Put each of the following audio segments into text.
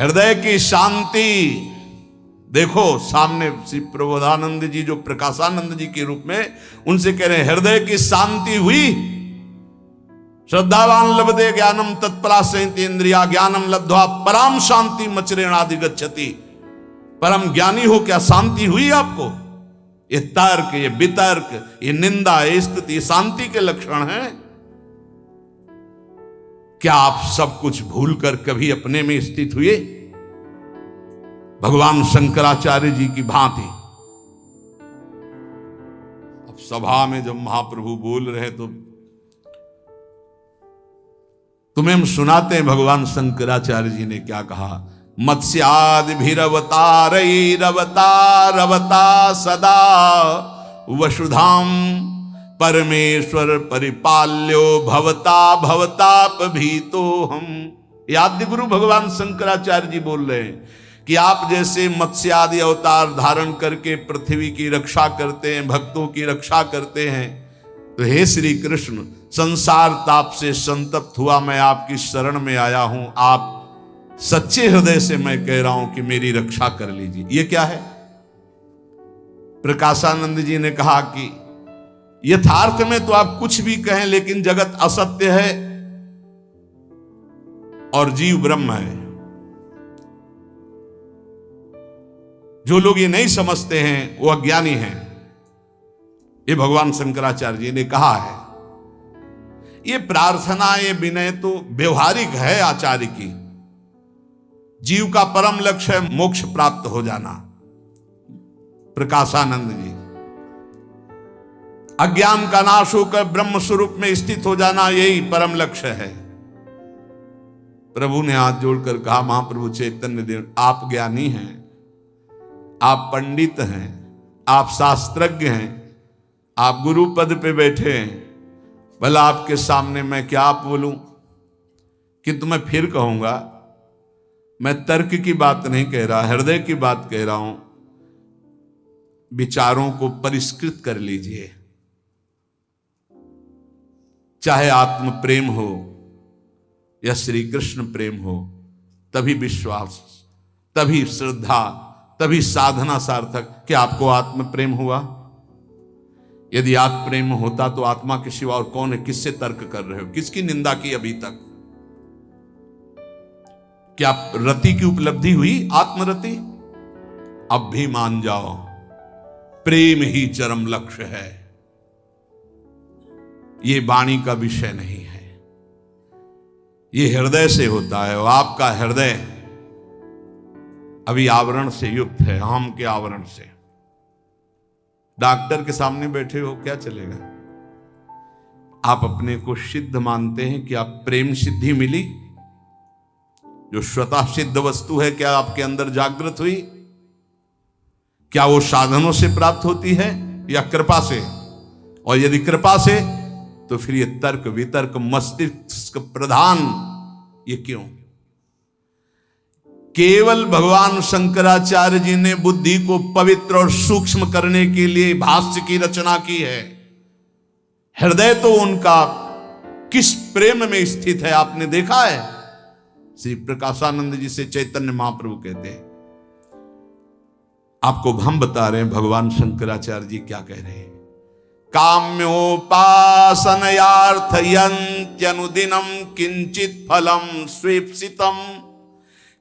हृदय की शांति देखो। सामने श्री प्रबोधानंद जी जो प्रकाशानंद जी के रूप में उनसे कह रहे हैं हृदय की शांति हुई। श्रद्धावान लभते ज्ञानम तत्परा संयतेन्द्रिया ज्ञानम लब्ध्वा पराम शांति मचरेणाधिगच्छति। परम ज्ञानी हो क्या शांति हुई आपको? ये तर्क, ये वितर्क, ये निंदा, ये स्तुति शांति के लक्षण हैं। क्या आप सब कुछ भूलकर कभी अपने में स्थित हुए भगवान शंकराचार्य जी की भांति? अब सभा में जब महाप्रभु बोल रहे तो तुम्हें हम सुनाते हैं भगवान शंकराचार्य जी ने क्या कहा। मत्स्यादिभिरवतारैरवतारवता सदा वसुधाम परमेश्वर परिपाल्यो भवता भवताप भीतो हम। आद्य गुरु भगवान शंकराचार्य जी बोल रहे हैं कि आप जैसे मत्स्य आदि अवतार धारण करके पृथ्वी की रक्षा करते हैं, भक्तों की रक्षा करते हैं, तो हे श्री कृष्ण संसार ताप से संतप्त हुआ मैं आपकी शरण में आया हूं। आप सच्चे हृदय से मैं कह रहा हूं कि मेरी रक्षा कर लीजिए। ये क्या है? प्रकाशानंद जी ने कहा कि यथार्थ में तो आप कुछ भी कहें, लेकिन जगत असत्य है और जीव ब्रह्म है। जो लोग ये नहीं समझते हैं वो अज्ञानी हैं। ये भगवान शंकराचार्य जी ने कहा है। ये प्रार्थना, ये विनय तो व्यवहारिक है आचार्य की। जीव का परम लक्ष्य है मोक्ष प्राप्त हो जाना। प्रकाशानंद जी अज्ञान का नाश होकर ब्रह्म स्वरूप में स्थित हो जाना, यही परम लक्ष्य है। प्रभु ने हाथ जोड़कर कहा, महाप्रभु चैतन्य देव आप ज्ञानी हैं, आप पंडित हैं, आप शास्त्रज्ञ हैं, आप गुरु पद पे बैठे हैं, भला आपके सामने मैं क्या बोलूं? किंतु मैं फिर कहूंगा, मैं तर्क की बात नहीं कह रहा, हृदय की बात कह रहा हूं। विचारों को परिष्कृत कर लीजिए। चाहे आत्म प्रेम हो या श्री कृष्ण प्रेम हो, तभी विश्वास, तभी श्रद्धा, तभी साधना सार्थक। क्या आपको आत्म प्रेम हुआ? यदि आत्म प्रेम होता तो आत्मा के सिवा और कौन है? किससे तर्क कर रहे हो? किसकी निंदा की अभी तक? क्या रति की उपलब्धि हुई? आत्मरति? अब भी मान जाओ, प्रेम ही चरम लक्ष्य है। ये वाणी का विषय नहीं है, ये हृदय से होता है। और आपका हृदय अभी आवरण से युक्त है, हम के आवरण से। डॉक्टर के सामने बैठे हो, क्या चलेगा? आप अपने को सिद्ध मानते हैं कि आप प्रेम सिद्धि मिली, जो स्वतः सिद्ध वस्तु है, क्या आपके अंदर जागृत हुई? क्या वो साधनों से प्राप्त होती है या कृपा से? और यदि कृपा से, तो फिर ये तर्क वितर्क मस्तिष्क प्रधान ये क्यों? केवल भगवान शंकराचार्य जी ने बुद्धि को पवित्र और सूक्ष्म करने के लिए भाष्य की रचना की है। हृदय तो उनका किस प्रेम में स्थित है आपने देखा है? श्री प्रकाशानंद जी से चैतन्य महाप्रभु कहते हैं, आपको हम बता रहे हैं भगवान शंकराचार्य जी क्या कह रहे हैं। काम्योपासनयार्थयन्त्यनुदिनं किंचित फलम स्वेप्सितम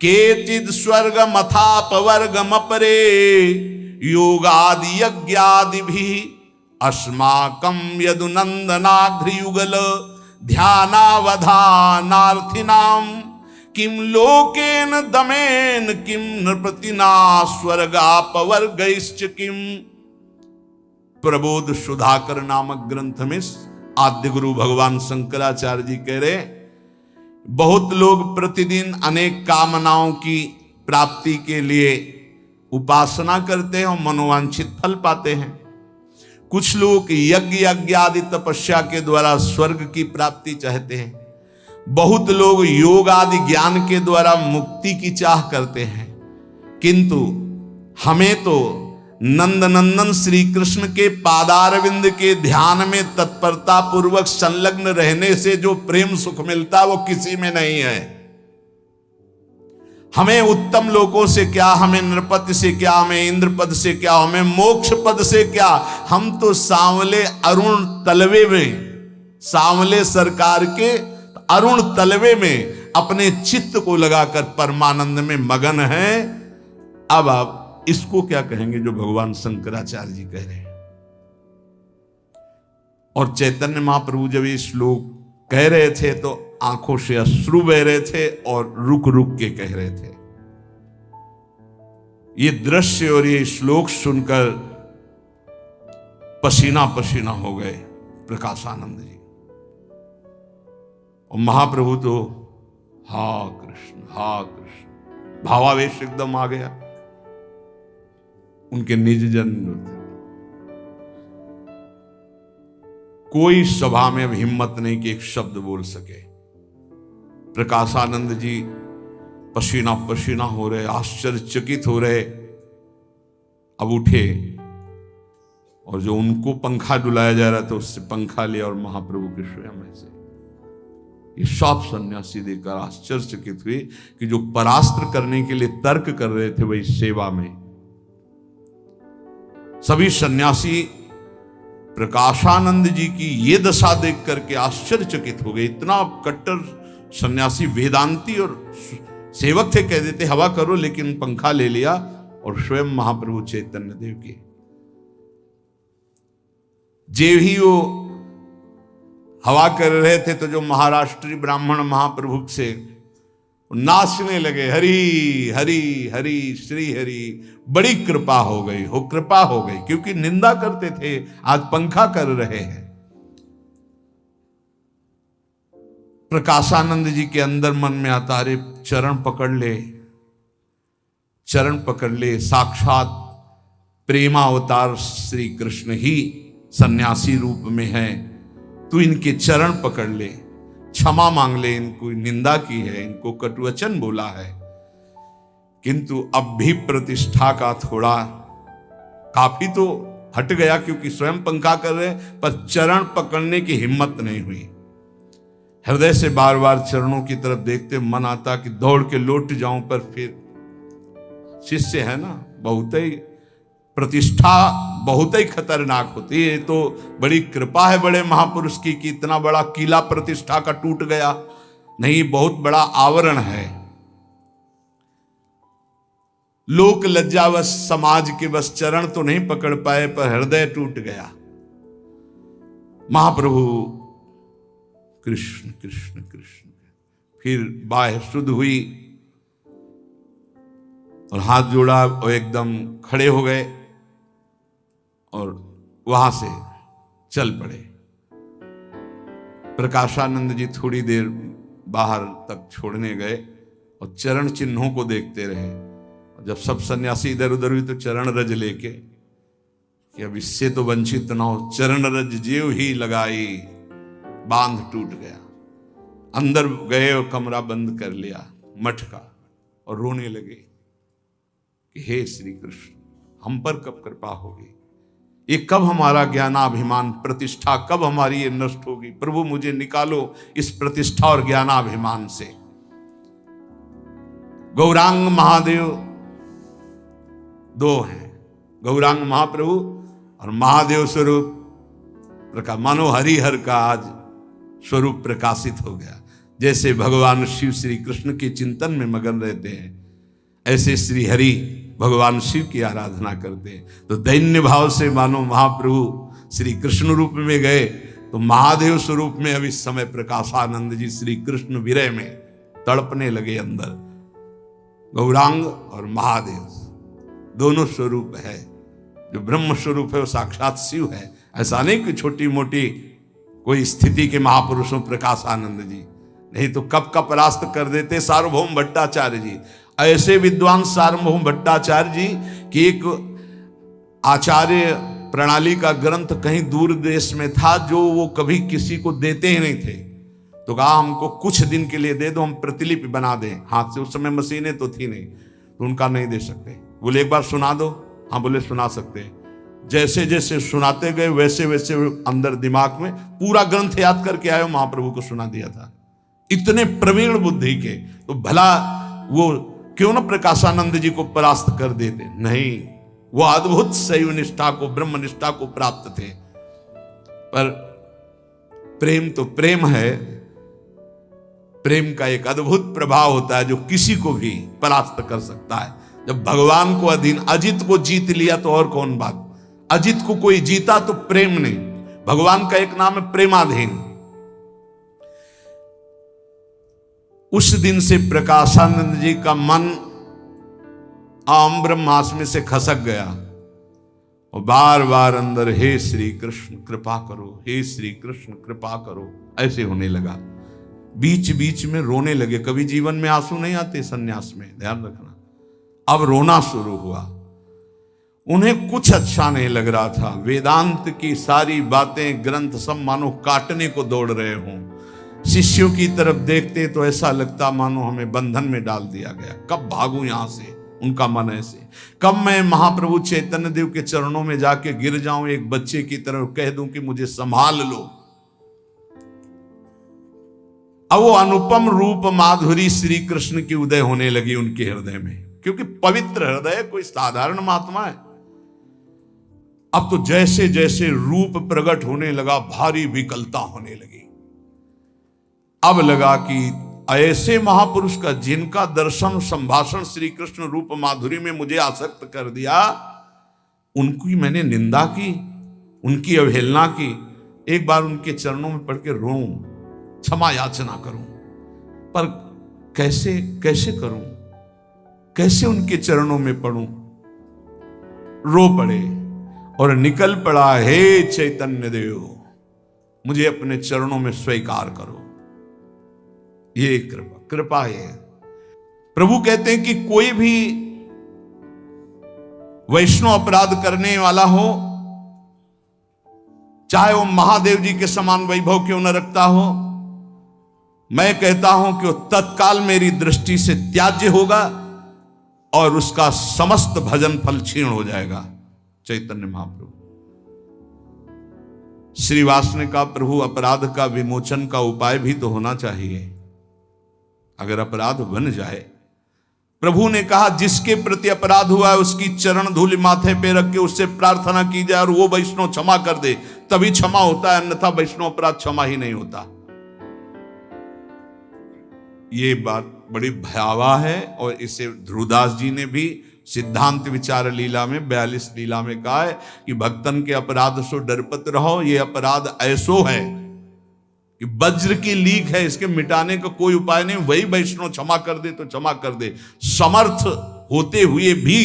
केचिद स्वर्गमथापवर्गमपरे योगादि यज्ञादिभिः अस्माकं यदुनंदनाघ्रियुगल ध्यानावधानार्थिनां किम लोकेन दमेन किम नृपतिना स्वर्गापवर्गैश्च किम। प्रबोध सुधाकर नामक ग्रंथ में आद्य गुरु भगवान शंकराचार्य जी कह रहे, बहुत लोग प्रतिदिन अनेक कामनाओं की प्राप्ति के लिए उपासना करते हैं और मनोवांछित फल पाते हैं। कुछ लोग यज्ञ आदि तपस्या के द्वारा स्वर्ग की प्राप्ति चाहते हैं। बहुत लोग योग आदि ज्ञान के द्वारा मुक्ति की चाह करते हैं। किंतु हमें तो नंदनंदन श्री कृष्ण के पादारविंद के ध्यान में तत्परता पूर्वक संलग्न रहने से जो प्रेम सुख मिलता वो किसी में नहीं है। हमें उत्तम लोकों से क्या, हमें नृपति से क्या, हमें इंद्र पद से क्या, हमें मोक्ष पद से क्या। हम तो सांवले अरुण तलवे में, सांवले सरकार के अरुण तलवे में अपने चित्त को लगाकर परमानंद में मगन हैं। अब आप इसको क्या कहेंगे जो भगवान शंकराचार्य जी कह रहे हैं। और चैतन्य महाप्रभु जब ये श्लोक कह रहे थे तो आंखों से अश्रु बह रहे थे और रुक रुक के कह रहे थे। ये दृश्य और ये श्लोक सुनकर पसीना पसीना हो गए प्रकाशानंद जी। और महाप्रभु तो हा कृष्ण भावावेश एकदम आ गया। उनके निज जन थे, कोई सभा में अब हिम्मत नहीं कि एक शब्द बोल सके। प्रकाशानंद जी पसीना पसीना हो रहे, आश्चर्यचकित हो रहे। अब उठे और जो उनको पंखा डुलाया जा रहा था उससे पंखा लिया और महाप्रभु के स्वयं से ये सब सन्यासी देखकर आश्चर्यचकित हुए कि जो परास्त्र करने के लिए तर्क कर रहे थे वही सेवा में। सभी सन्यासी प्रकाशानंद जी की ये दशा देख करके आश्चर्यचकित हो गए। इतना कट्टर सन्यासी, वेदांती और सेवक थे, कह देते हवा करो, लेकिन पंखा ले लिया और स्वयं महाप्रभु चैतन्य देव के जे ही वो हवा कर रहे थे तो जो महाराष्ट्री ब्राह्मण महाप्रभु से नाचने लगे, हरि हरि हरि श्री हरि। बड़ी कृपा हो गई, हो कृपा हो गई, क्योंकि निंदा करते थे, आज पंखा कर रहे हैं। प्रकाशानंद जी के अंदर मन में आता, अरे चरण पकड़ ले, चरण पकड़ ले। साक्षात प्रेमावतार श्री कृष्ण ही सन्यासी रूप में है, तू इनके चरण पकड़ ले, क्षमा मांग ले। इनको निंदा की है, इनको कटुवचन बोला है, किंतु अब भी प्रतिष्ठा का थोड़ा काफी तो हट गया, क्योंकि स्वयं पंखा कर रहे, पर चरण पकड़ने की हिम्मत नहीं हुई। हृदय से बार बार चरणों की तरफ देखते मन आता कि दौड़ के लौट जाऊं, पर फिर शिष्य है ना, बहुत ही प्रतिष्ठा बहुत ही खतरनाक होती है। तो बड़ी कृपा है बड़े महापुरुष की कि इतना बड़ा किला प्रतिष्ठा का टूट गया नहीं, बहुत बड़ा आवरण है। लोक लज्जावश समाज के बस चरण तो नहीं पकड़ पाए, पर हृदय टूट गया। महाप्रभु कृष्ण कृष्ण कृष्ण, फिर बाह्य शुद्ध हुई और हाथ जोड़ा और एकदम खड़े हो गए और वहां से चल पड़े। प्रकाशानंद जी थोड़ी देर बाहर तक छोड़ने गए और चरण चिन्हों को देखते रहे। और जब सब सन्यासी इधर उधर हुई तो चरण रज लेके कि अब इससे तो वंचित ना हो, चरण रज जेव ही लगाई, बांध टूट गया। अंदर गए और कमरा बंद कर लिया मठ का और रोने लगे कि हे श्री कृष्ण, हम पर कब कृपा होगी, ये कब हमारा ज्ञानाभिमान प्रतिष्ठा, कब हमारी ये नष्ट होगी। प्रभु मुझे निकालो इस प्रतिष्ठा और ज्ञानाभिमान से। गौरांग महादेव दो हैं, गौरांग महाप्रभु और महादेव स्वरूप प्रकाश। मानो हरिहर का आज स्वरूप प्रकाशित हो गया। जैसे भगवान शिव श्री कृष्ण के चिंतन में मगन रहते हैं, ऐसे श्री हरि भगवान शिव की आराधना करते हैं। तो दैन्य भाव से मानो महाप्रभु श्री कृष्ण रूप में गए, तो महादेव स्वरूप में अब इस समय प्रकाशानंद जी श्री कृष्ण विरह में तड़पने लगे अंदर। गौरांग और महादेव दोनों स्वरूप है। जो ब्रह्म स्वरूप है वो साक्षात शिव है। ऐसा नहीं कि छोटी मोटी कोई स्थिति के महापुरुषों प्रकाशानंद जी, नहीं तो कब का परास्त कर देते सार्वभौम भट्टाचार्य जी। ऐसे विद्वान सार्वभौम भट्टाचार्य जी की एक आचार्य प्रणाली का ग्रंथ कहीं दूर देश में था, जो वो कभी किसी को देते ही नहीं थे। तो कहा हमको कुछ दिन के लिए दे दो, हम प्रतिलिपि बना दें हाथ से। उस समय मशीनें तो थी नहीं, तो उनका नहीं दे सकते। बोले एक बार सुना दो। हाँ बोले सुना सकते हैं। जैसे जैसे सुनाते गए वैसे वैसे अंदर दिमाग में पूरा ग्रंथ याद करके आए, महाप्रभु को सुना दिया था। इतने प्रवीण बुद्धि के। तो भला वो क्यों न प्रकाशानंद जी को परास्त कर देते। नहीं, वो अद्भुत शैव निष्ठा को, ब्रह्म निष्ठा को प्राप्त थे। पर प्रेम तो प्रेम है, प्रेम का एक अद्भुत प्रभाव होता है जो किसी को भी परास्त कर सकता है। जब भगवान को अधीन, अजित को जीत लिया तो और कौन बात। अजित को कोई जीता तो प्रेम नहीं। भगवान का एक नाम है प्रेमाधीन। उस दिन से प्रकाशानंद जी का मन आम ब्रह्मास में से खसक गया और बार बार अंदर हे श्री कृष्ण कृपा करो, हे श्री कृष्ण कृपा करो, ऐसे होने लगा। बीच बीच में रोने लगे। कभी जीवन में आंसू नहीं आते सन्यास में, ध्यान रखना। अब रोना शुरू हुआ। उन्हें कुछ अच्छा नहीं लग रहा था। वेदांत की सारी बातें, ग्रंथ सब मानो काटने को दौड़ रहे हों। शिष्यों की तरफ देखते तो ऐसा लगता मानो हमें बंधन में डाल दिया गया। कब भागूं यहां से, उनका मन ऐसे। कब मैं महाप्रभु चैतन्य देव के चरणों में जाके गिर जाऊं, एक बच्चे की तरह कह दूं कि मुझे संभाल लो। अब वो अनुपम रूप माधुरी श्री कृष्ण की उदय होने लगी उनके हृदय में, क्योंकि पवित्र हृदय कोई साधारण महात्मा है। अब तो जैसे जैसे रूप प्रकट होने लगा, भारी विकलता होने लगी। अब लगा कि ऐसे महापुरुष का, जिनका दर्शन संभाषण श्री कृष्ण रूप माधुरी में मुझे आसक्त कर दिया, उनकी मैंने निंदा की, उनकी अवहेलना की। एक बार उनके चरणों में पढ़ के रोऊं, क्षमा याचना करूं, पर कैसे कैसे करूं, कैसे उनके चरणों में पढ़ूं। रो पड़े और निकल पड़ा, हे चैतन्य देव मुझे अपने चरणों में स्वीकार करो। ये कृपा है। प्रभु कहते हैं कि कोई भी वैष्णव अपराध करने वाला हो, चाहे वो महादेव जी के समान वैभव क्यों न रखता हो, मैं कहता हूं कि वो तत्काल मेरी दृष्टि से त्याज्य होगा और उसका समस्त भजन फल क्षीण हो जाएगा। चैतन्य महाप्रभु श्रीवास ने कहा, प्रभु अपराध का विमोचन का उपाय भी तो होना चाहिए। अगर अपराध बन जाए, प्रभु ने कहा जिसके प्रति अपराध हुआ है उसकी चरण धूलि माथे पे रख के उससे प्रार्थना की जाए और वो वैष्णव क्षमा कर दे, तभी क्षमा होता है, अन्यथा वैष्णव अपराध क्षमा ही नहीं होता। ये बात बड़ी भयावह है और इसे ध्रुवदास जी ने भी सिद्धांत विचार लीला में 42 लीला में कहा है कि भक्तन के अपराध सो डरपत रहो। ये अपराध ऐसो है कि वज्र की लीक है, इसके मिटाने का कोई उपाय नहीं। वही वैष्णव क्षमा कर दे तो क्षमा कर दे। समर्थ होते हुए भी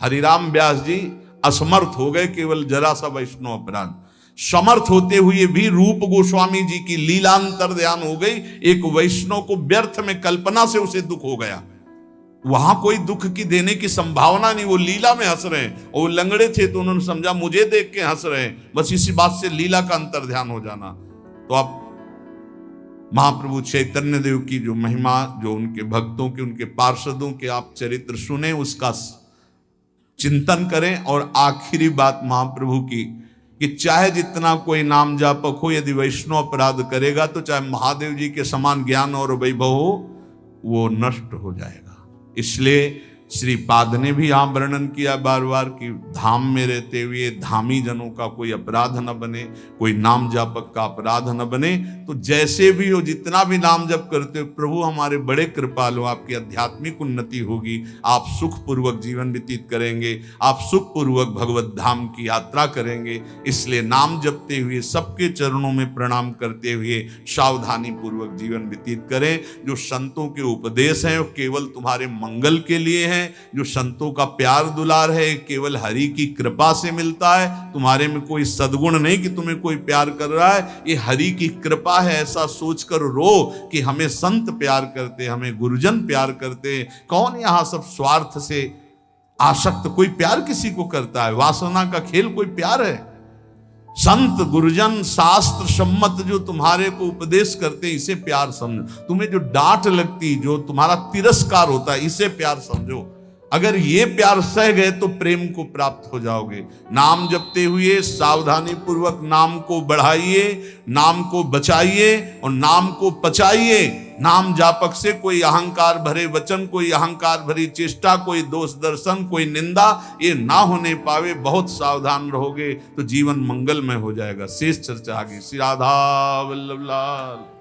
हरिराम व्यास जी असमर्थ हो गए, केवल जरा सा वैष्णव अपराध। समर्थ होते हुए भी रूप गोस्वामी जी की लीलांतर ध्यान हो गई। एक वैष्णव को व्यर्थ में कल्पना से उसे दुख हो गया, वहां कोई दुख की देने की संभावना नहीं। वो लीला में हंस रहे हैं और वो लंगड़े थे तो उन्होंने समझा मुझे देख के हंस रहे हैं, बस इसी बात से लीला का अंतर ध्यान हो जाना। तो आप महाप्रभु चैतन्य देव की जो महिमा, जो उनके भक्तों के, उनके पार्षदों के आप चरित्र सुने, उसका चिंतन करें। और आखिरी बात महाप्रभु की कि चाहे जितना कोई नाम जापक हो, यदि वैष्णव अपराध करेगा तो चाहे महादेव जी के समान ज्ञान और वैभव हो, वो नष्ट हो जाएगा। इसलिए श्रीपाद ने भी यहाँ वर्णन किया बार बार कि धाम में रहते हुए धामी जनों का कोई अपराध न बने, कोई नाम जापक का अपराध न बने। तो जैसे भी हो, जितना भी नाम जप करते हो, प्रभु हमारे बड़े कृपालु, आपकी आध्यात्मिक उन्नति होगी, आप सुखपूर्वक जीवन व्यतीत करेंगे, आप सुखपूर्वक भगवत धाम की यात्रा करेंगे। इसलिए नाम जपते हुए, सबके चरणों में प्रणाम करते हुए सावधानी पूर्वक जीवन व्यतीत करें। जो संतों के उपदेश हैं वो केवल तुम्हारे मंगल के लिए हैं। जो संतों का प्यार दुलार है केवल हरि की कृपा से मिलता है। तुम्हारे में कोई सद्गुण नहीं कि तुम्हें कोई प्यार कर रहा है, ये हरि की कृपा है। ऐसा सोचकर रो कि हमें संत प्यार करते, हमें गुरुजन प्यार करते। कौन यहां सब स्वार्थ से आसक्त कोई प्यार किसी को करता है? वासना का खेल कोई प्यार है? संत गुरुजन शास्त्र सम्मत जो तुम्हारे को उपदेश करते, इसे प्यार समझो। तुम्हें जो डांट लगती, जो तुम्हारा तिरस्कार होता है, इसे प्यार समझो। अगर ये प्यार सह गए तो प्रेम को प्राप्त हो जाओगे। नाम जपते हुए सावधानी पूर्वक नाम को बढ़ाइए, नाम को बचाइए और नाम को पचाइए। नाम जापक से कोई अहंकार भरे वचन, कोई अहंकार भरी चेष्टा, कोई दोष दर्शन, कोई निंदा ये ना होने पावे। बहुत सावधान रहोगे तो जीवन मंगलमय हो जाएगा। शेष चर्चा आगे। श्री राधा वल्लभ लाल।